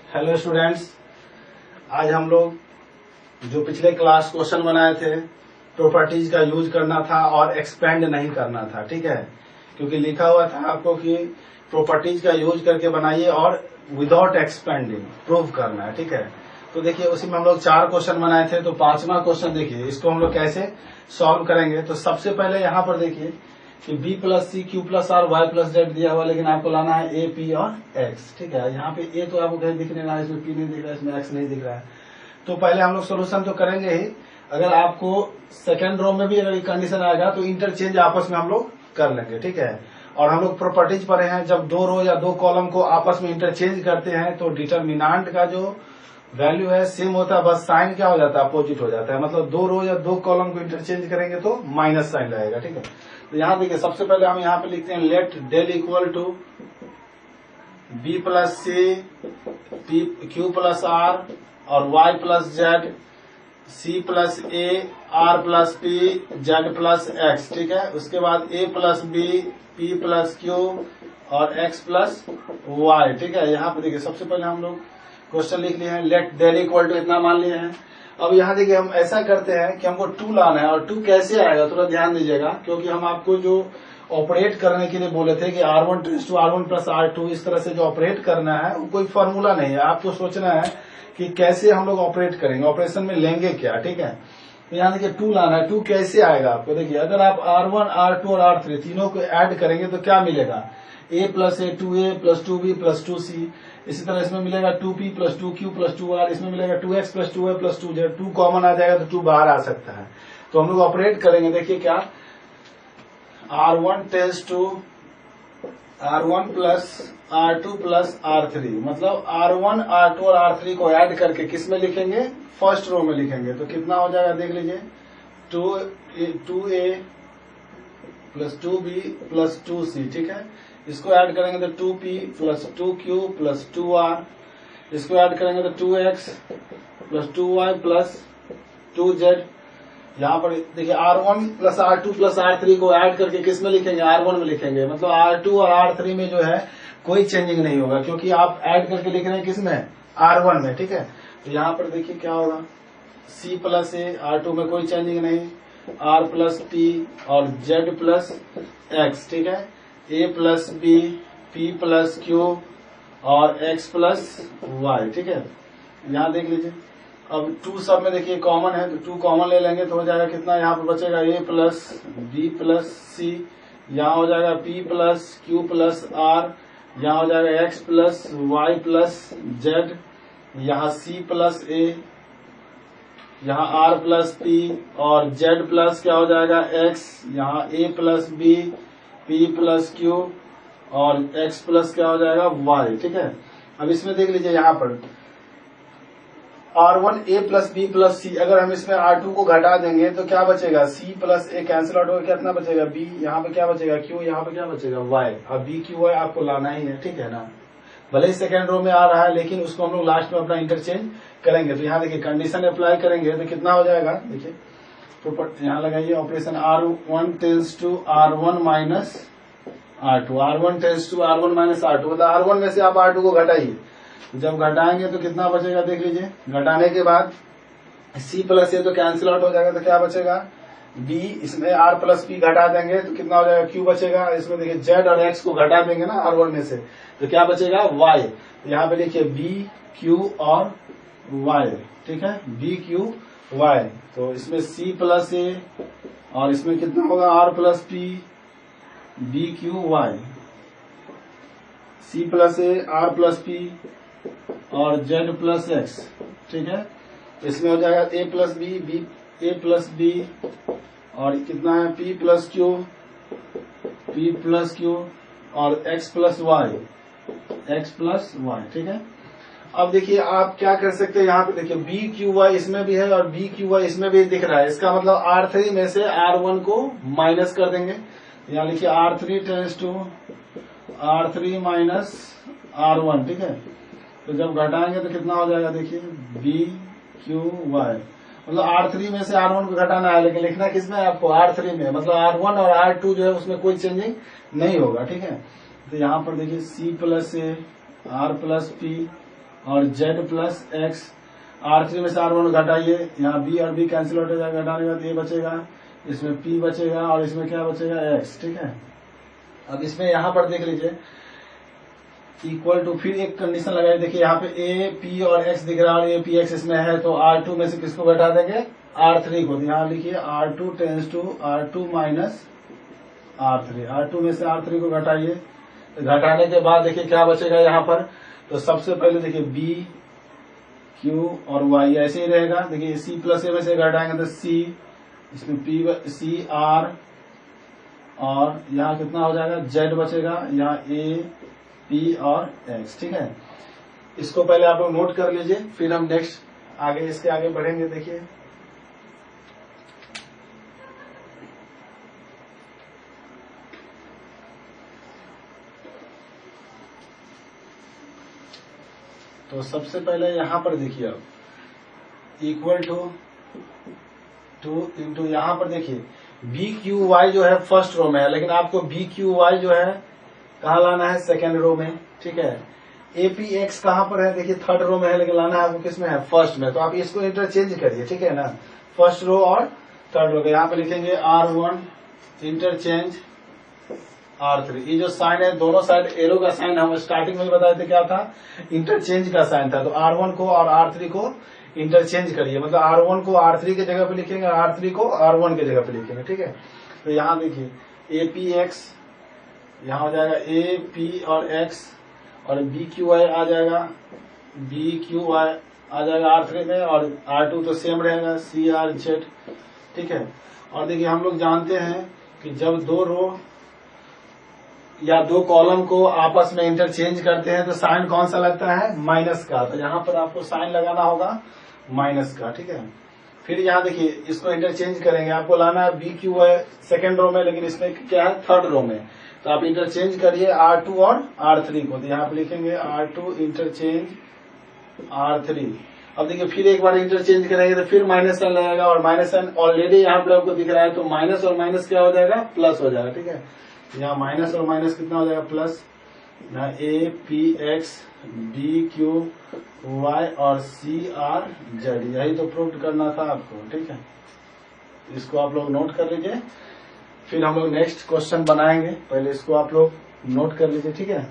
Hello students, आज हम लोग जो पिछले क्लास क्वेश्चन बनाए थे प्रॉपर्टीज का यूज करना था और एक्सपेंड नहीं करना था। ठीक है, क्योंकि लिखा हुआ था आपको कि प्रॉपर्टीज का यूज करके बनाइए और विदाउट एक्सपेंडिंग प्रूव करना है। ठीक है, तो देखिए उसी में हम लोग 4 क्वेश्चन बनाए थे। तो 5वां क्वेश्चन देखिए, इसको हम लोग कैसे सॉल्व करेंगे। तो सबसे पहले यहाँ पर देखिए कि b plus C Q plus R Y plus Z दिया हुआ, लेकिन आपको लाना है ए पी और एक्स। ठीक है, यहाँ पे ए तो आपको कहीं दिख नहीं रहा है, इसमें पी नहीं दिख रहा है, इसमें एक्स नहीं दिख रहा है। तो पहले हम लोग सोल्यूशन तो करेंगे ही। अगर आपको सेकेंड रो में भी अगर कंडीशन आएगा तो इंटरचेंज आपस में हम लोग कर लेंगे। ठीक है, और हम लोग प्रॉपर्टीज पढ़े हैं, जब 2 रो या 2 कॉलम को आपस में इंटरचेंज करते हैं तो डिटर्मिनांट का जो वैल्यू है सेम होता है, बस साइन क्या हो जाता है, अपोजिट हो जाता है। मतलब 2 रो या 2 कॉलम को इंटरचेंज करेंगे तो माइनस साइन रहेगा। ठीक है, तो यहाँ देखिए सबसे पहले हम यहाँ पे लिखते हैं let del equal to B plus C Q plus R और Y plus Z C plus A R plus P Z plus X. ठीक है, उसके बाद A plus B P plus Q और एक्स प्लस वाई। ठीक है, यहाँ पे देखिए सबसे पहले हम लोग क्वेश्चन लिख लिए हैं लेट डेल इक्वल टू इतना मान लिए हैं। अब यहाँ देखिए हम ऐसा करते हैं कि हमको 2 लाना है, और 2 कैसे आएगा थोड़ा ध्यान दीजिएगा, क्योंकि हम आपको जो ऑपरेट करने के लिए बोले थे कि R1 tends to R1 plus R2, इस तरह से जो ऑपरेट करना है वो कोई फॉर्मूला नहीं है। आपको सोचना है कि कैसे हम लोग ऑपरेट करेंगे, ऑपरेशन में लेंगे क्या। ठीक है, तो यहाँ देखिए 2 लाना है। 2 कैसे आएगा आपको देखिए, अगर आप R1 R2 और R3 तीनों को ऐड करेंगे तो क्या मिलेगा, a plus A 2a plus 2b plus 2c। इसी तरह इसमें मिलेगा 2p plus 2q plus 2r, इसमें मिलेगा 2x plus 2y plus 2z। 2 common आ जाएगा तो 2 बाहर आ सकता है। तो हम लोग ऑपरेट करेंगे, देखिए क्या, R1 tends to R1 plus R2 plus R3, मतलब R1 R2 और R3 को ऐड करके किस में लिखेंगे, फर्स्ट रो में लिखेंगे। तो कितना हो जाएगा देख लीजिए, 2a plus 2b plus 2c। ठीक है, इसको ऐड करेंगे तो 2p plus 2q plus 2r, इसको ऐड करेंगे तो 2x plus 2y plus 2z। यहाँ पर देखिए R1 plus R2 plus R3 को ऐड करके किस में लिखेंगे, R1 में लिखेंगे। मतलब R2 और R3 में जो है कोई चेंजिंग नहीं होगा, क्योंकि आप ऐड करके लिख रहे हैं किस में, R1 में। ठीक है, तो यहाँ पर देखिए क्या होगा, C प्लस ए, R2 में कोई चेंजिंग नहीं, R प्लस P और Z प्लस X। ठीक है, A plus B P plus Q और X प्लस Y। ठीक है, यहाँ देख लीजिए अब 2 सब में देखिए कॉमन है, तो 2 कॉमन ले लेंगे तो हो जाएगा कितना, यहाँ पर बचेगा A plus B plus C, यहाँ हो जाएगा P plus Q plus R, यहाँ हो जाएगा X plus Y plus Z, यहाँ C प्लस A, यहाँ R प्लस P और Z प्लस क्या हो जाएगा X, यहाँ A plus B P plus Q और X प्लस क्या हो जाएगा Y। ठीक है, अब इसमें देख लीजिए यहाँ पर R1 A plus B plus C, अगर हम इसमें R2 को घटा देंगे तो क्या बचेगा, C plus A cancel out होगा, कितना बचेगा B, यहाँ पे क्या बचेगा Q, यहाँ पे क्या बचेगा Y। अब B Q Y आपको लाना ही है। ठीक है ना, भले ही सेकेंड रो में आ रहा है लेकिन उसको हम लोग लास्ट में अपना इंटरचेंज करेंगे। तो यहाँ देखिए कंडीशन अप्लाई करेंगे तो कितना हो जाएगा, देखिए यहाँ लगाइए operation R1 tends to R1 minus R2, R1 tends to R1 minus R2, मतलब R1 में से आप R2 को घटाइए। जब घटाएंगे तो कितना बचेगा देख लीजिए, घटाने के बाद C प्लस ए तो कैंसिल आउट हो जाएगा, तो क्या बचेगा B, इसमें R प्लस P घटा देंगे तो कितना हो जाएगा, Q बचेगा। इसमें देखिए Z और X को घटा देंगे ना R1 में से, तो क्या बचेगा Y। तो यहाँ पे देखिए B Q और Y। ठीक है, B Q Y, तो इसमें C प्लस ए और इसमें कितना होगा R plus P B Q Y, C plus A R plus P और Z प्लस X। ठीक है, इसमें हो जाएगा A plus B A plus B और कितना है P प्लस Q और X प्लस Y। ठीक है, अब देखिए आप क्या कर सकते हैं, यहाँ पे देखिए B Q Y इसमें भी है और B Q Y इसमें भी दिख रहा है। इसका मतलब R3 में से R1 को माइनस कर देंगे। यहाँ लिखिए R3 tends to R3 minus R1। ठीक है, तो जब घटाएंगे तो कितना हो जाएगा देखिए B Q Y, मतलब R3 में से R1 को घटाना है, लेकिन लिखना किसमें है आपको, R3 में। मतलब R1 और R2 जो है उसमें कोई चेंजिंग नहीं होगा। ठीक है, तो यहाँ पर देखिए C plus A R plus P और z प्लस एक्स, R3 में से R1 घटाइए, यहाँ b और b कैंसिल हो जाएगा, घटाने के बाद ये बचेगा, इसमें p बचेगा और इसमें क्या बचेगा x, ठीक है। अब इसमें यहाँ पर देख लीजिए इक्वल टू, फिर एक कंडीशन लगाइए, देखिए यहाँ पे a p और x दिख रहा है और a p x इसमें है, तो R2 में से किसको घटा देंगे, R3 को। यहाँ लिखिए R2 tense to R2 minus R3, R2 में से R3 को घटाइए, तो घटाने के बाद देखिए क्या बचेगा यहाँ पर, तो सबसे पहले देखिए b q और y ऐसे ही रहेगा, देखिए c प्लस a में से घटाएंगे तो c, इसमें p c r और यहाँ कितना हो जाएगा z बचेगा, यहाँ a p और x, ठीक है। इसको पहले आप लोग नोट कर लीजिए, फिर हम नेक्स्ट आगे इसके आगे बढ़ेंगे। देखिए तो सबसे पहले यहां पर देखिए अब इक्वल टू इंटू यहां पर देखिए बी क्यू वाई जो है फर्स्ट रो में है, लेकिन आपको बी क्यू वाई जो है कहाँ लाना है, सेकेंड रो में, ठीक है। एपी एक्स कहाँ पर है, देखिए थर्ड रो में है, लेकिन लाना है आपको किस में है, फर्स्ट में। तो आप इसको इंटरचेंज करिए, ठीक है ना, फर्स्ट रो और थर्ड रो के। यहाँ पे लिखेंगे R1 इंटरचेंज R3। ये जो साइन है दोनों साइड एरो का साइन हम स्टार्टिंग में बताए थे क्या था, इंटरचेंज का साइन था। तो R1 को और R3 को इंटरचेंज करिए, मतलब R1 को R3 के जगह पे लिखेंगे, R3 को R1 के जगह पे लिखेंगे, ठीक है। तो यहाँ देखिए APX यहाँ हो जाएगा AP और X और BQY आ जाएगा, BQY आ जाएगा R3 में, और R2 तो सेम रहेगा CRZ, ठीक है। और देखिए हम लोग जानते हैं कि जब दो रो या दो कॉलम को आपस में इंटरचेंज करते हैं तो साइन कौन सा लगता है, माइनस का। तो यहाँ पर आपको साइन लगाना होगा माइनस का, ठीक है। फिर यहाँ देखिए इसको इंटरचेंज करेंगे, आपको लाना है बी क्यू है सेकेंड रो में, लेकिन इसमें क्या है थर्ड रो में। तो आप इंटरचेंज करिए R2 और R3 को, तो यहाँ पे लिखेंगे R2 इंटरचेंज R3। अब देखिए फिर एक बार इंटरचेंज करेंगे तो फिर माइनस साइन लगेगा, और माइनस साइन ऑलरेडी यहाँ पे आपको दिख रहा है, तो माइनस और माइनस क्या हो जाएगा, प्लस हो जाएगा, ठीक है। यहाँ माइनस और माइनस कितना हो जाएगा, प्लस। यहाँ APX BQY और CRZ, यही तो प्रूव करना था आपको, ठीक है। इसको आप लोग नोट कर लीजिए, फिर हम लोग नेक्स्ट क्वेश्चन बनाएंगे। पहले इसको आप लोग नोट कर लीजिए, ठीक है।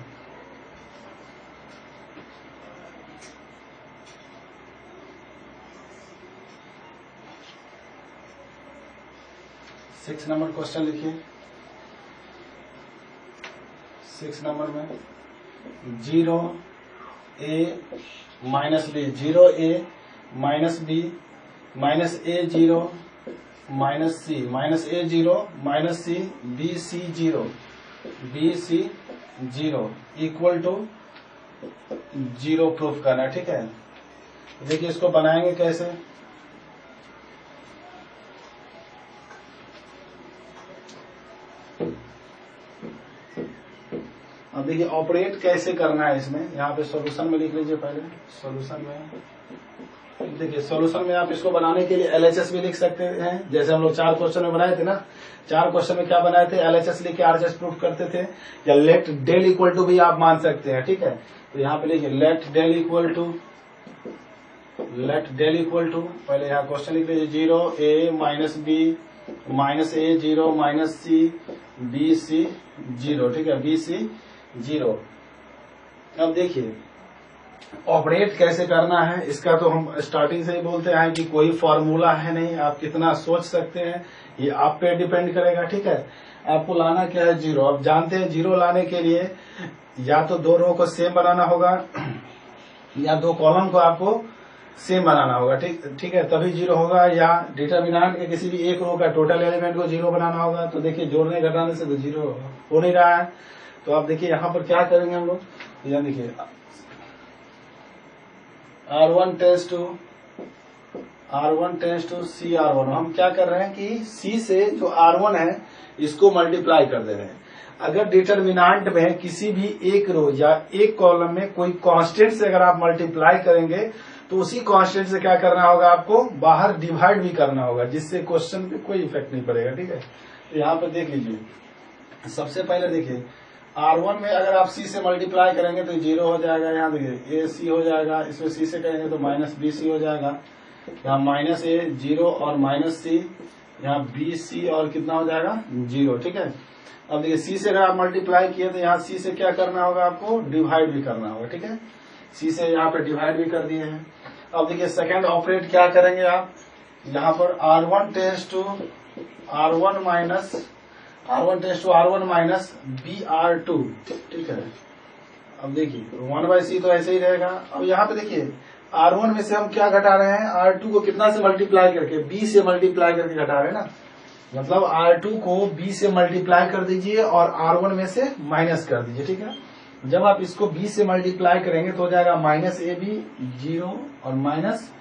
सिक्स नंबर क्वेश्चन लिखिए। 6 नंबर में 0A minus B, 0A minus B minus A0 minus C, minus A0 minus C, BC0 BC0 equal to 0 proof करना है, ठीक है। देखिए इसको बनाएंगे कैसे, अब देखिए ऑपरेट कैसे करना है इसमें। यहाँ पे सॉल्यूशन में लिख लीजिए पहले, सॉल्यूशन में देखिए, सॉल्यूशन में आप इसको बनाने के लिए LHS भी लिख सकते हैं, जैसे हम लोग 4 क्वेश्चन में बनाए थे ना। 4 क्वेश्चन में क्या बनाए थे, LHS लिख के RHS प्रूफ करते थे, या लेट डेल इक्वल टू भी आप मान सकते हैं, ठीक है। तो यहाँ पे लिखिए लेट डेल इक्वल टू, पहले यहाँ क्वेश्चन लिख लीजिए 0A minus B minus A0 minus C BC0, ठीक है, BC0। अब देखिए ऑपरेट कैसे करना है, इसका तो हम स्टार्टिंग से ही बोलते हैं कि कोई फॉर्मूला है नहीं, आप कितना सोच सकते हैं ये आप पे डिपेंड करेगा, ठीक है। आपको लाना क्या है, 0। अब जानते हैं 0 लाने के लिए या तो 2 रो को सेम बनाना होगा या 2 कॉलम को आपको सेम बनाना होगा, ठीक है, तभी 0 होगा। या डिटरमिनेंट के किसी भी एक रो का टोटल एलिमेंट को 0 बनाना होगा। तो देखिए जोड़ने घटाने से तो 0 हो नहीं रहा है। तो आप देखिए यहाँ पर क्या करेंगे हम लोग, यहाँ देखिए R1 टेंस टू CR1। हम क्या कर रहे हैं कि C से जो R1 है इसको मल्टीप्लाई कर दे रहे हैं। अगर डिटरमिनेंट में किसी भी एक रो या एक कॉलम में कोई कांस्टेंट से अगर आप मल्टीप्लाई करेंगे तो उसी कांस्टेंट से क्या करना होगा, आपको बाहर डिवाइड भी करना होगा, जिससे क्वेश्चन पे कोई इफेक्ट नहीं पड़ेगा, ठीक है। तो यहाँ पे देख लीजिए, सबसे पहले देखिए R1 में अगर आप C से मल्टीप्लाई करेंगे तो 0 हो जाएगा। यहाँ देखिए AC हो जाएगा, इसमें C से करेंगे तो माइनस BC हो जाएगा। यहाँ माइनस A 0 और माइनस C, यहाँ BC और कितना हो जाएगा 0। ठीक है, अब देखिए C से अगर आप मल्टीप्लाई किए तो यहाँ C से क्या करना होगा, आपको डिवाइड भी करना होगा। ठीक है, C से यहाँ पे डिवाइड भी कर दिए हैं। अब देखिए सेकंड ऑपरेट क्या करेंगे आप, यहाँ पर R1 tense to R1 minus BR2। ठीक है, अब देखिए 1/C तो ऐसे ही रहेगा। अब यहाँ पे देखिए R1 में से हम क्या घटा रहे हैं, R2 को कितना से मल्टीप्लाई करके, B से मल्टीप्लाई करके घटा रहे हैं ना। मतलब R2 को B से मल्टीप्लाई कर दीजिए और R1 में से माइनस कर दीजिए। ठीक है, जब आप इसको B से मल्टीप्लाई करेंगे तो हो जाएगा माइनस AB 0 और माइनस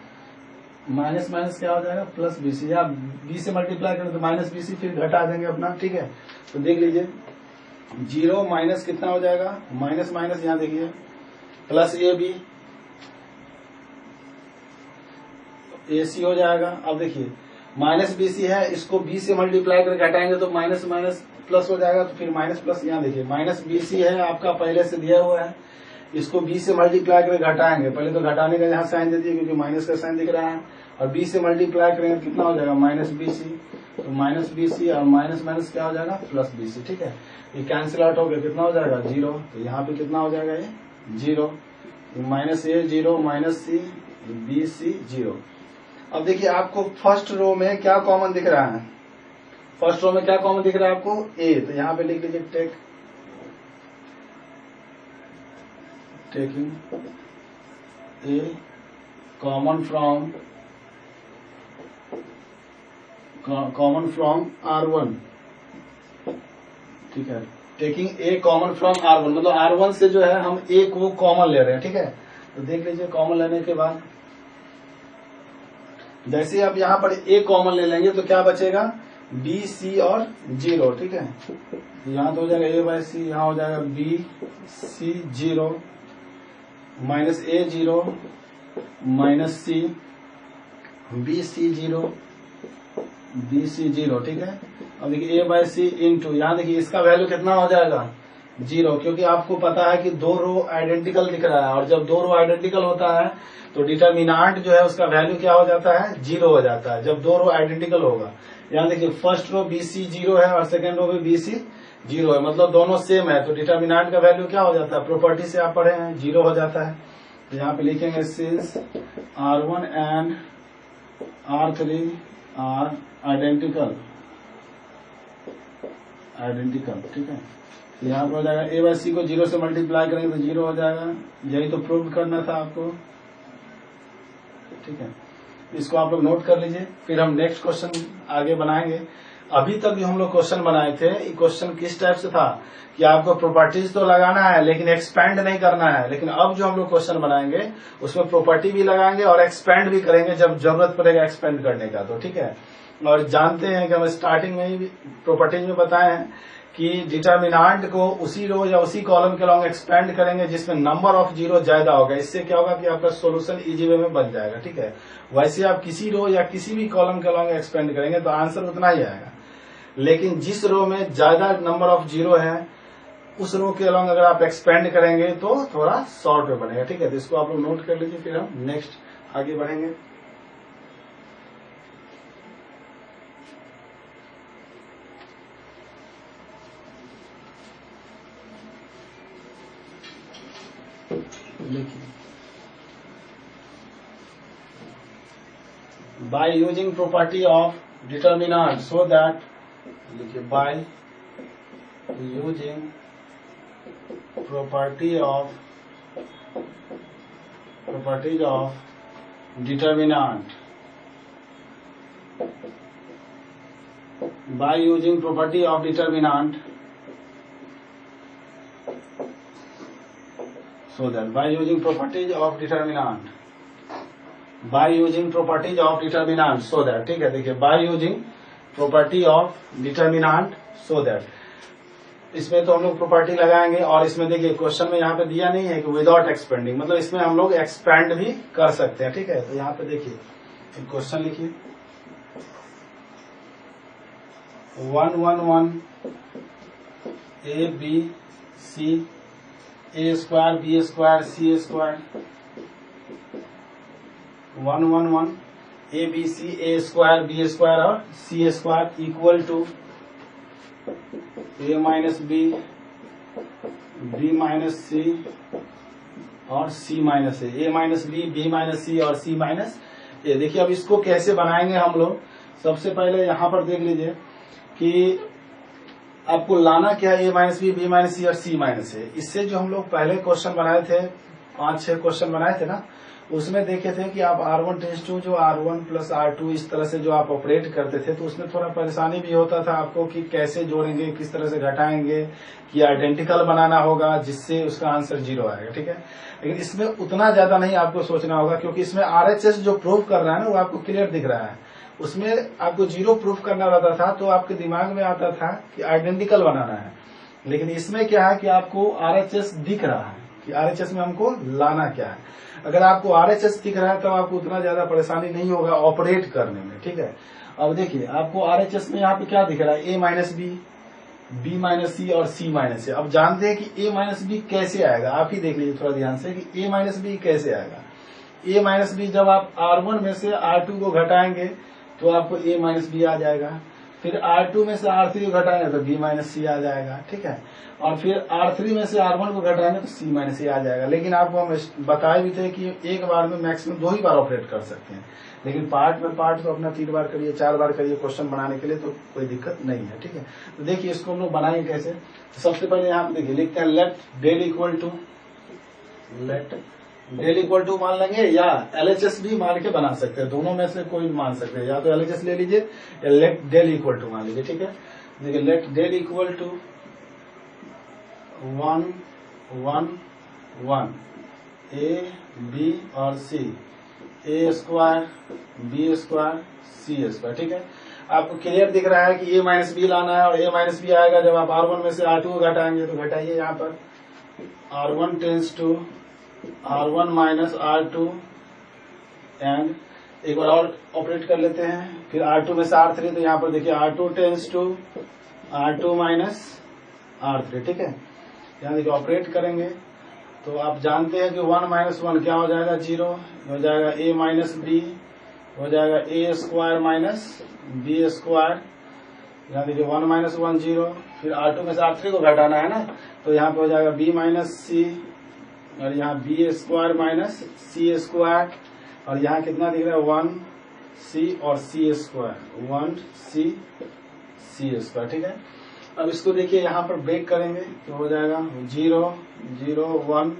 माइनस क्या हो जाएगा प्लस BC। या B से मल्टीप्लाई करें तो माइनस BC, फिर घटा देंगे अपना। ठीक है, तो देख लीजिए 0 माइनस कितना हो जाएगा, माइनस माइनस यहाँ देखिए प्लस AB AC हो जाएगा। अब देखिए माइनस BC है, इसको B से मल्टीप्लाई करके घटाएंगे तो माइनस माइनस प्लस हो जाएगा, तो फिर माइनस प्लस। यहाँ देखिए माइनस BC है आपका पहले से दिया हुआ है, इसको B से मल्टीप्लाई करके घटाएंगे। पहले तो घटाने का यहाँ साइन दे दिए क्योंकि माइनस का साइन दिख रहा है, और B से मल्टीप्लाई करेंगे कितना हो जाएगा माइनस BC, तो माइनस BC और माइनस माइनस क्या हो जाएगा प्लस BC। ठीक है, ये कैंसिल आउट हो गया, कितना हो जाएगा 0, तो यहाँ पे कितना हो जाएगा ये 0, minus A 0 minus C BC 0। अब देखिए आपको फर्स्ट रो में क्या कॉमन दिख रहा है, फर्स्ट रो में क्या कॉमन दिख रहा है आपको A, तो यहाँ पे लिख लीजिए taking A common from R1। ठीक है, taking A common from R1 मतलब R1 से जो है हम A को कॉमन ले रहे हैं। ठीक है, तो देख लीजिए कॉमन लेने के बाद जैसे आप यहाँ पर A कॉमन ले लेंगे तो क्या बचेगा B C और 0। ठीक है, यहाँ तो हो जाएगा A/C, यहाँ हो जाएगा B C 0 minus A 0 minus C B C 0 B C 0। ठीक है, अब देखिए A/C इंटू, यहाँ देखिए इसका वैल्यू कितना हो जाएगा 0, क्योंकि आपको पता है कि दो रो आइडेंटिकल दिख रहा है, और जब दो रो आइडेंटिकल होता है तो डिटर्मिनांट जो है उसका वैल्यू क्या हो जाता है 0 हो जाता है जब दो रो आइडेंटिकल होगा। यहाँ देखिए फर्स्ट रो BC 0 है और सेकेंड रो भी BC 0 है, मतलब दोनों सेम है, तो डिटर्मिनांट का वैल्यू क्या हो जाता है, प्रॉपर्टी से आप पढ़े हैं 0 हो जाता है। तो यहाँ पे लिखेंगे since R1 and R3 are identical. ठीक है, यहाँ पर हो जाएगा A/C को 0 से मल्टीप्लाई करेंगे तो 0 हो जाएगा, यही तो प्रूव करना था आपको। ठीक है, इसको आप लोग नोट कर लीजिए, फिर हम नेक्स्ट क्वेश्चन आगे बनाएंगे। अभी तक जो हम लोग क्वेश्चन बनाए थे, ये क्वेश्चन किस टाइप से था कि आपको प्रॉपर्टीज तो लगाना है लेकिन एक्सपेंड नहीं करना है। लेकिन अब जो हम लोग क्वेश्चन बनाएंगे उसमें प्रॉपर्टी भी लगाएंगे और एक्सपेंड भी करेंगे जब जरूरत पड़ेगा एक्सपेंड करने का। तो ठीक है, और जानते हैं कि हम स्टार्टिंग में ही प्रॉपर्टीज में बताए हैं कि डिटर्मिनांट को उसी रो या उसी कॉलम के लॉन्ग एक्सपेंड करेंगे जिसमें नंबर ऑफ जीरो ज्यादा होगा। इससे क्या होगा कि आपका सोल्यूशन इजी वे में बन जाएगा। ठीक है, वैसे आप किसी रो या किसी भी कॉलम के लॉन्ग एक्सपेंड करेंगे तो आंसर उतना ही आएगा, लेकिन जिस रो में ज्यादा नंबर ऑफ जीरो है उस रो के अलॉन्ग अगर आप एक्सपेंड करेंगे तो थोड़ा शॉर्ट में बनेगा। ठीक है, तो इसको आप लोग नोट कर लीजिए, फिर हम नेक्स्ट आगे बढ़ेंगे। by using property of determinant so that by using properties of determinant by using property of determinant so that by using properties of determinant so that ठीक है, देखिए by using property of determinant so that इसमें तो हम लोग property लगाएंगे और इसमें देखिए क्वेश्चन में यहाँ पे दिया नहीं है कि विदाउट एक्सपेंडिंग, मतलब इसमें हम लोग एक्सपेंड भी कर सकते हैं। ठीक है, तो यहाँ पे देखिए क्वेश्चन लिखिए 1 1 1 A B C A square B square C square 1 1 1 A B C A square B square और C square equal to A minus B B minus C और C minus A minus B minus C और C minus ए। देखिए अब इसको कैसे बनाएंगे हम लोग। सबसे पहले यहाँ पर देख लीजिए कि आपको लाना क्या है, A minus B minus C और सी माइनस ए। इससे जो हम लोग पहले क्वेश्चन बनाए थे, 5-6 क्वेश्चन बनाए थे ना, उसमें देखे थे कि आप R1 टेंस टू जो R1 प्लस R2 इस तरह से जो आप ऑपरेट करते थे, तो उसमें थोड़ा परेशानी भी होता था आपको कि कैसे जोड़ेंगे, किस तरह से घटाएंगे, कि आइडेंटिकल बनाना होगा जिससे उसका आंसर 0 आएगा। ठीक है, लेकिन इसमें उतना ज्यादा नहीं आपको सोचना होगा, क्योंकि इसमें RHS जो प्रूव कर रहा है ना वो आपको क्लियर दिख रहा है। उसमें आपको 0 प्रूफ करना रहता था तो आपके दिमाग में आता था कि आइडेंटिकल बनाना है, लेकिन इसमें क्या है कि आपको RHS दिख रहा है कि RHS में हमको लाना क्या है। अगर आपको RHS दिख रहा है तो आपको उतना ज्यादा परेशानी नहीं होगा ऑपरेट करने में। ठीक है, अब देखिए आपको RHS में यहाँ पे क्या दिख रहा है, A minus B minus C और सी माइनस ए। अब जानते हैं कि ए माइनस बी कैसे आएगा, आप ही देख लीजिए थोड़ा ध्यान से कि ए माइनस बी कैसे आएगा। ए माइनस बी जब आप R1 में से R2 को घटाएंगे तो आपको ए माइनस बी आ जाएगा, फिर R2 में से R3 को घटाएंगे तो बी माइनस सी आ जाएगा। ठीक है, और फिर R3 में से R1 को घटाएंगे तो सी माइनस ए आ जाएगा। लेकिन आपको हम बताए भी थे कि एक बार में मैक्सिमम 2 ही बार ऑपरेट कर सकते हैं, लेकिन पार्ट में पार्ट तो अपना 3 बार करिए, 4 बार करिए क्वेश्चन बनाने के लिए, तो कोई दिक्कत नहीं है। ठीक है, तो देखिए इसको हम लोग बनाएंगे कैसे। तो सबसे पहले यहाँ पे देखिए लिखते हैं लेट डेल इक्वल टू मान लेंगे, या LHS भी मान के बना सकते हैं, दोनों में से कोई मान सकते हैं, या तो LHS ले लीजिए या लेट डेल इक्वल टू मान लीजिए। ठीक है, देखिए let del equal to 1 1 1 A B और C, A square B square C square. ठीक है, आपको क्लियर दिख रहा है कि ए माइनस बी लाना है, और ए माइनस बी आएगा जब आप R1 में से R2 को घटाएंगे। तो घटाइए यहाँ पर R1 tense to R1 minus R2, and एक बार और ऑपरेट कर लेते हैं, फिर R2 में से R3, तो यहाँ पर देखिए R2 tense to R2 minus R3। ठीक है, यहाँ देखिए ऑपरेट करेंगे तो आप जानते हैं कि 1 माइनस 1 क्या हो जाएगा, 0 हो जाएगा, ए माइनस बी हो जाएगा ए स्क्वायर माइनस बी स्क्वायर। यहाँ देखिए 1 माइनस 1 0, फिर R2 में से R3 को घटाना है ना, तो यहाँ पे हो जाएगा बी माइनस सी, और यहाँ बी स्क्वायर माइनस सी स्क्वायर, और यहाँ कितना दिख रहा है 1 सी और सी स्क्वायर, 1 सी स्क्वायर। ठीक है, अब इसको देखिए यहाँ पर ब्रेक करेंगे तो हो जाएगा 0 0 1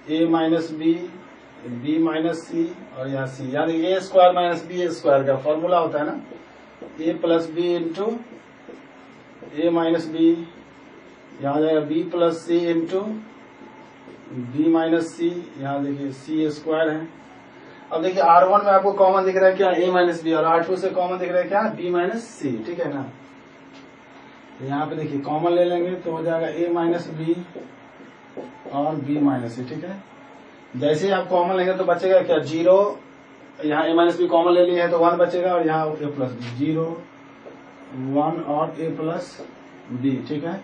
ए माइनस बी माइनस सी, और यहाँ सी, यानी ए स्क्वायर माइनस बी स्क्वायर का फॉर्मूला होता है ना, ए प्लस बी इंटू ए माइनस बी, यहाँ हो जाएगा बी प्लस सी इंटू बी माइनस सी, यहाँ देखिए सी स्क्वायर है। अब देखिए R1 में आपको कॉमन दिख रहा है क्या, ए माइनस बी, और R2 से कॉमन दिख रहा है क्या, बी माइनस सी। ठीक है ना, तो यहाँ पे देखिए कॉमन ले लेंगे तो हो जाएगा ए माइनस बी और बी माइनस सी। ठीक है, जैसे ही आप कॉमन लेंगे तो बचेगा क्या, 0, यहाँ ए माइनस बी कॉमन ले लिए है तो 1 बचेगा, और यहाँ ए प्लस बी, 0 1 और ए प्लस बी। ठीक है,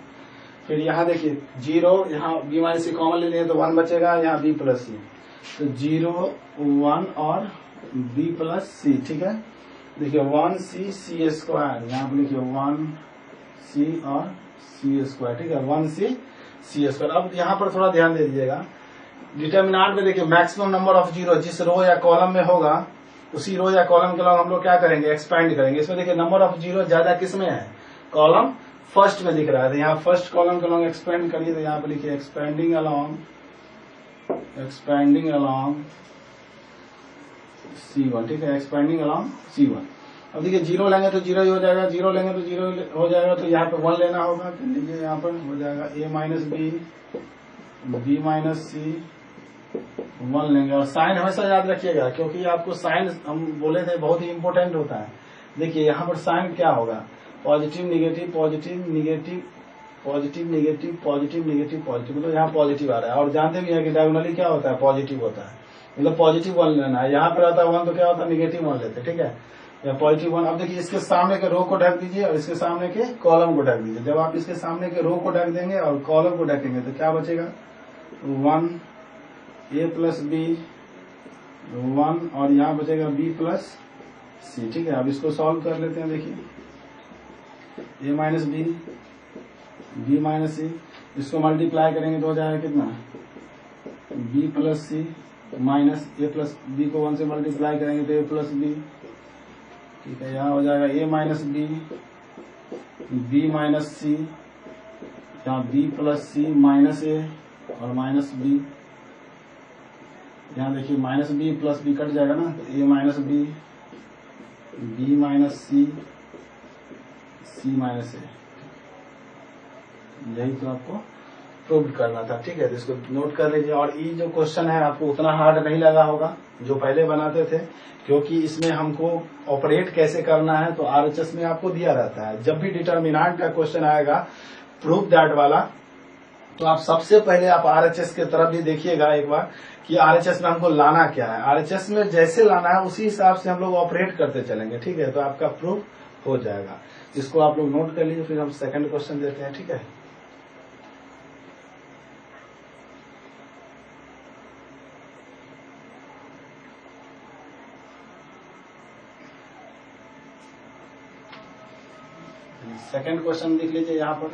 फिर यहाँ देखिए 0, यहाँ बी माइनस सी कॉमन ले लिए तो 1 बचेगा, यहाँ बी प्लस सी, तो 0 1 और बी प्लस सी। ठीक है, देखिए 1 सी स्क्वायर, यहाँ पे लिखिए 1 सी और सी स्क्वायर। ठीक है, 1 सी स्क्वायर। अब यहाँ पर थोड़ा ध्यान दे दीजिएगा, डिटर्मिनेंट में देखिए मैक्सिमम नंबर ऑफ 0 जिस रो या कॉलम में होगा, उसी रो या कॉलम के लोग हम लोग क्या करेंगे, एक्सपेंड करेंगे। इसमें देखिए नंबर ऑफ 0 ज्यादा किस में है, कॉलम फर्स्ट में दिख रहा है, तो यहाँ फर्स्ट कॉलम के लोग एक्सपेंड करिए, तो यहाँ पे लिखिए एक्सपेंडिंग अलोंग C1। ठीक है, एक्सपेंडिंग अलोंग C1। अब देखिए 0 लेंगे तो 0 ही हो जाएगा, 0 लेंगे तो 0 हो जाएगा, तो यहाँ पे 1 लेना होगा, तो लीजिए यहाँ पर हो जाएगा ए माइनस बी माइनस सी, 1 लेंगे। और साइन हमेशा याद रखिएगा, क्योंकि आपको साइन हम बोले थे बहुत ही इंपॉर्टेंट होता है। देखिए यहाँ पर साइन क्या होगा, positive negative positive negative positive negative positive negative positive, मतलब यहाँ पॉजिटिव आ रहा है। और जानते भी है कि डायगोनली क्या होता है, पॉजिटिव होता है, मतलब पॉजिटिव 1 लेना है। यहाँ पर आता है 1 तो क्या होता है, निगेटिव 1 लेते हैं। ठीक है, या पॉजिटिव 1। अब देखिए इसके सामने के रो को ढक दीजिए और इसके सामने के कॉलम को ढक दीजिए। जब आप इसके सामने के रो को ढक देंगे और कॉलम को ढकेंगे तो क्या बचेगा, 1 a प्लस बी 1 और यहाँ बचेगा b प्लस सी। ठीक है, अब इसको सॉल्व कर लेते हैं। देखिए a minus B b minus C, इसको मल्टीप्लाई करेंगे तो हो जाएगा कितना, b plus C minus a plus B को 1 से मल्टीप्लाई करेंगे तो a प्लस बी। ठीक है, यहाँ हो जाएगा a minus B b minus C, यहाँ b plus C minus a और माइनस b। यहाँ देखिए minus B plus B cut जाएगा ना, तो a minus B b minus C c minus a। यही तो आपको प्रूव करना था। ठीक है, तो इसको नोट कर लीजिए। और ये जो क्वेश्चन है आपको उतना हार्ड नहीं लगा होगा जो पहले बनाते थे, क्योंकि इसमें हमको ऑपरेट कैसे करना है तो आरएचएस में आपको दिया रहता है। जब भी डिटर्मिनेंट का क्वेश्चन आएगा प्रूव दैट वाला, तो आप सबसे पहले आप आरएचएस की तरफ भी देखिएगा एक बार कि आरएचएस में हमको लाना क्या है। आरएचएस में जैसे लाना है उसी हिसाब से हम लोग ऑपरेट करते चलेंगे। ठीक है, तो आपका प्रूफ हो जाएगा। इसको आप लोग नोट कर लीजिए, फिर हम सेकंड क्वेश्चन देते हैं। ठीक है, सेकंड क्वेश्चन लिख लीजिए यहाँ पर।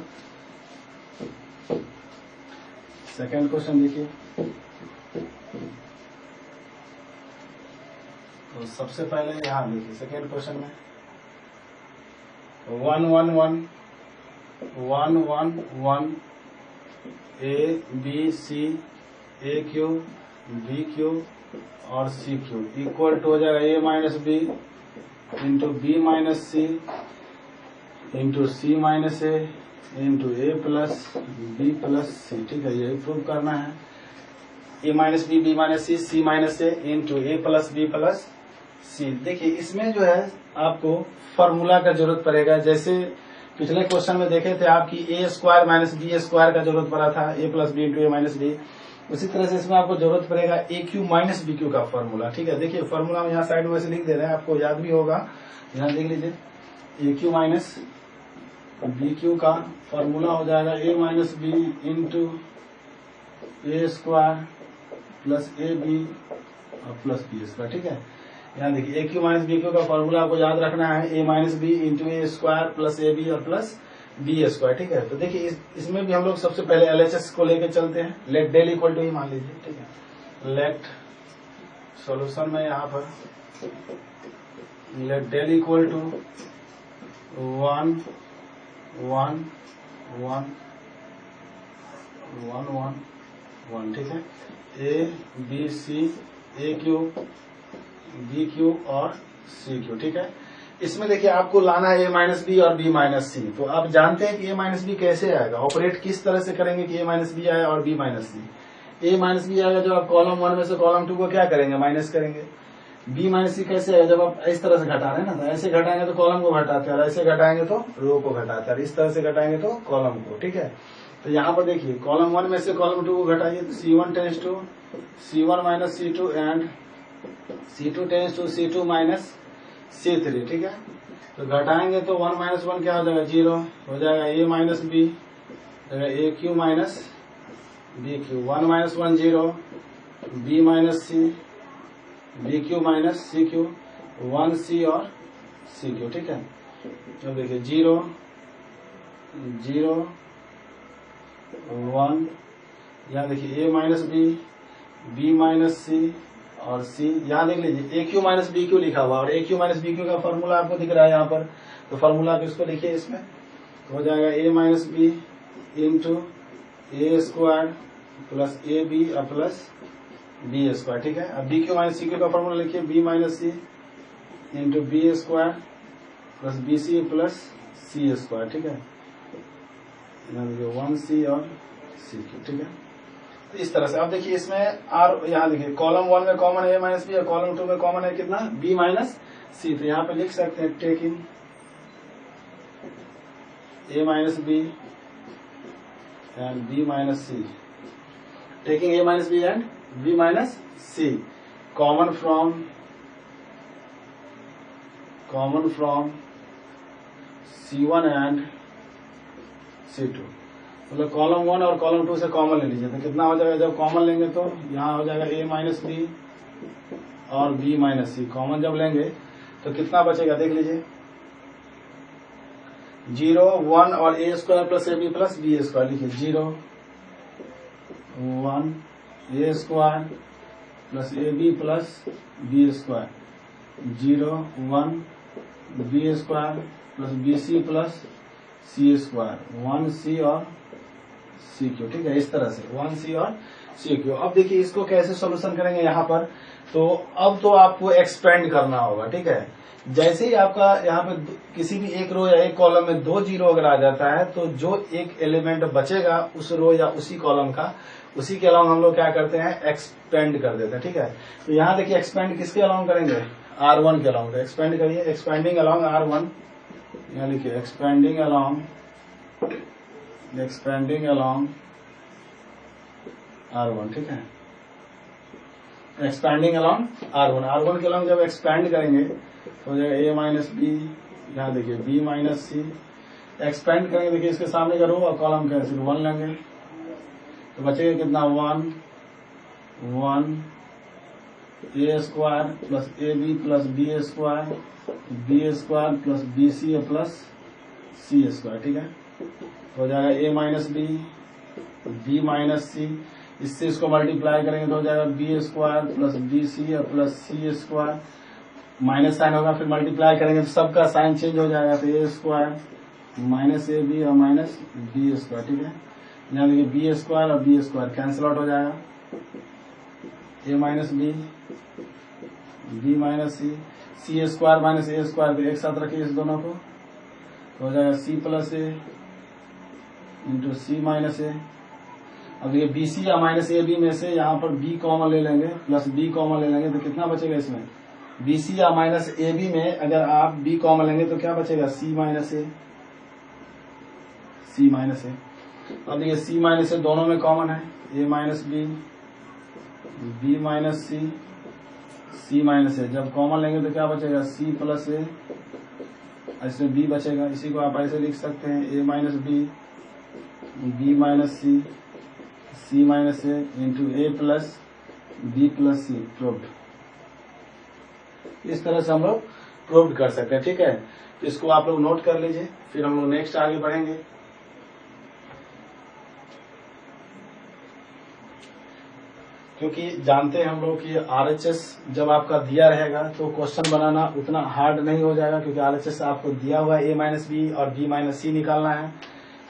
सेकंड क्वेश्चन देखिए, तो सबसे पहले यहाँ देखिए सेकंड क्वेश्चन में 1 1 1 1 1 1 a b c a q b q और c q इक्वल टू हो जाएगा a minus B into B minus C into C minus A into A plus B plus C. ठीक है, ये प्रूव करना है। A minus B minus C minus A into A plus B plus C. देखिए इसमें जो है आपको फॉर्मूला का जरूरत पड़ेगा। जैसे पिछले क्वेश्चन में देखे थे आपकी ए स्क्वायर माइनस बी स्क्वायर का जरूरत पड़ा था, ए प्लस बी इंटू ए माइनस बी। उसी तरह से इसमें आपको जरूरत पड़ेगा ए क्यू माइनस बी क्यू का फॉर्मूला। ठीक है, देखिए फॉर्मूला हम यहाँ साइड में से लिख दे रहे हैं, आपको याद भी होगा। यहाँ देख लीजिए, A cube minus B cube का फॉर्मूला हो जाएगा A minus B into A square plus A B और प्लस बी स्क्वायर। ठीक है, यहाँ देखिए A cube minus B cube का फॉर्मूला आपको याद रखना है, A minus B into A square plus A B और प्लस बी स्क्वायर। ठीक है, तो देखिए इसमें भी हम लोग सबसे पहले एलएचएस को लेके चलते हैं। लेट डेल इक्वल टू ही मान लीजिए। ठीक है, लेट सॉल्यूशन में यहाँ पर लेट डेल इक्वल टू 1 1 1 1 1 1। ठीक है, A B C A cube B cube और सी क्यू। ठीक है, इसमें देखिए आपको लाना है ए माइनस बी और बी माइनस सी। तो आप जानते हैं कि ए माइनस बी कैसे आएगा, ऑपरेट किस तरह से करेंगे कि ए माइनस बी आए और बी माइनस सी। ए माइनस बी आएगा जब आप कॉलम 1 में से कॉलम 2 को क्या करेंगे, माइनस करेंगे। बी माइनस सी कैसे आएगा, जब आप इस तरह से घटा रहे हैं ना, तो ऐसे घटाएंगे तो कॉलम को घटाते हैं और ऐसे घटाएंगे तो रो को घटाते हैं और इस तरह से घटाएंगे तो कॉलम को। ठीक है, तो यहाँ पर देखिए कॉलम 1 में से कॉलम 2 को घटाइए तो C1 tends to C1 minus C2 and C2 tends to C2 minus C3। ठीक है, तो घटाएंगे तो 1 माइनस 1 क्या हो जाएगा, 0 हो जाएगा। A minus B A cube minus B cube, 1 minus 1 0, B minus C B cube minus C cube, 1 C और सी क्यू। ठीक है, तो देखिए 0 0 1, यहाँ देखिए ए माइनस बी माइनस सी और सी। यहाँ देख लीजिए A cube minus B Q लिखा हुआ और ए क्यू माइनस बी क्यू का फॉर्मूला आपको दिख रहा है यहाँ पर। तो फॉर्मूला आप इसको लिखिए, इसमें तो हो जाएगा A minus B into A square plus A B और प्लस बी स्क्वायर। ठीक है, अब B cube minus C cube का फॉर्मूला लिखिए, B minus C into B square plus B C plus C square. ठीक है, 1 सी और C Q. ठीक है, तो इस तरह से अब देखिए इसमें आर, यहाँ देखिए कॉलम 1 में कॉमन है ए माइनस बी और कॉलम 2 में कॉमन है कितना, बी माइनस सी। तो यहाँ पे लिख सकते हैं taking A minus B and B minus C, taking A minus B and B minus C common common from C1 and C2, मतलब कॉलम 1 और कॉलम 2 से कॉमन ले लीजिए। तो कितना हो जाएगा, जब कॉमन लेंगे तो यहाँ हो जाएगा A माइनस बी और B माइनस सी। कॉमन जब लेंगे तो कितना बचेगा देख लीजिए, 0 1 और A square plus AB plus B square. लिखिए 0 1 A square plus AB plus B square, 0 1 B square plus BC plus C square, 1C और CQ। ठीक है, इस तरह से 1C और CQ। अब देखिए इसको कैसे सॉल्यूशन करेंगे यहाँ पर, तो अब तो आपको एक्सपेंड करना होगा। ठीक है, जैसे ही आपका यहाँ पे किसी भी एक रो या एक कॉलम में 2 जीरो अगर आ जाता है तो जो एक एलिमेंट बचेगा उस रो या उसी कॉलम का, उसी के अलावा हम लोग क्या करते हैं, एक्सपेंड कर देते हैं। ठीक है, तो यहाँ देखिए एक्सपेंड किसके अलावा करेंगे, R1 के अलावा। एक्सपेंड करिए, एक्सपेंडिंग अलॉन्ग R1, यहाँ लिखिए एक्सपेंडिंग अलॉन्ग R1। ठीक है, एक्सपेंडिंग अलॉन्ग R1 के अलॉन्ग जब एक्सपेंड करेंगे तो हो जाएगा A माइनस बी, यहाँ देखिए B माइनस सी। एक्सपेंड करेंगे, देखिए इसके सामने का रो और कॉलम का सिर्फ 1 लेंगे तो बचेगा कितना, 1 A square plus AB plus B square plus BC plus C square. ठीक है, हो जाएगा A minus B minus C. इससे इसको मल्टीप्लाई करेंगे तो हो जाएगा B square plus BC plus C square, minus sign होगा, फिर मल्टीप्लाई करेंगे तो सबका साइन चेंज हो जाएगा, तो A स्क्वायर माइनस AB और माइनस B स्क्वायर। ठीक है, यहाँ देखिए B स्क्वायर और B स्क्वायर कैंसिल आउट हो जाएगा, A minus B minus C square minus A square को एक साथ रखिए इस दोनों को, तो हो जाएगा C plus A into C minus A। अब ये BC या माइनस AB में से यहाँ पर B कॉमन ले लेंगे प्लस B कॉमन ले लेंगे तो कितना बचेगा इसमें, BC या माइनस AB में अगर आप B कॉमन लेंगे तो क्या बचेगा, C माइनस A। अब देखिए C माइनस A दोनों में कॉमन है, A minus B minus C minus A। जब कॉमन लेंगे तो क्या बचेगा, C प्लस A, ऐसे B बचेगा। इसी को आप ऐसे लिख सकते हैं, A minus B minus C minus A into A plus B plus C। Proved. इस तरह से हम लोग प्रूव्ड कर सकते हैं। ठीक है, तो इसको आप लोग नोट कर लीजिए, फिर हम लोग नेक्स्ट आगे बढ़ेंगे। क्योंकि जानते हैं हम लोग कि RHS जब आपका दिया रहेगा तो क्वेश्चन बनाना उतना हार्ड नहीं हो जाएगा, क्योंकि RHS आपको दिया हुआ है A माइनस बी और B माइनस सी निकालना है।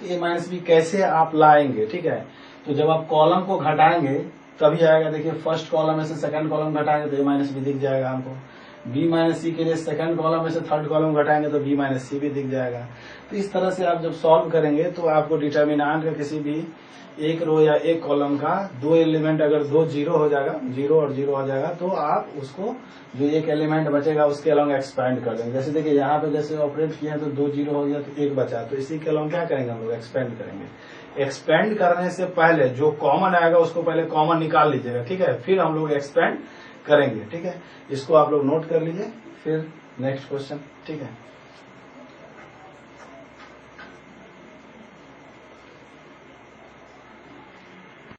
A माइनस बी कैसे आप लाएंगे, ठीक है, तो जब आप कॉलम को घटाएंगे तभी आएगा। देखिए फर्स्ट कॉलम में से सेकंड कॉलम घटाएंगे तो A माइनस बी दिख जाएगा हमको, B माइनस सी के लिए सेकंड कॉलम में से थर्ड कॉलम घटाएंगे तो B माइनस सी भी दिख जाएगा। तो इस तरह से आप जब सॉल्व करेंगे तो आपको डिटर्मिनेंट का किसी भी एक रो या एक कॉलम का 2 एलिमेंट अगर 2 जीरो हो जाएगा, 0 और 0 हो जाएगा, तो आप उसको जो एक एलिमेंट बचेगा उसके अलॉन्ग एक्सपेंड कर देंगे। जैसे देखिए यहाँ पे जैसे ऑपरेट किया तो 2 जीरो हो गया तो 1 बचा, तो इसी के अलॉन्ग क्या करेंगे हम लोग, एक्सपेंड करेंगे। एक्सपेंड करने से पहले जो कॉमन आएगा उसको पहले कॉमन निकाल लीजिएगा, ठीक है, फिर हम लोग एक्सपेंड करेंगे। ठीक है, इसको आप लोग नोट कर लीजिए, फिर नेक्स्ट क्वेश्चन। ठीक है।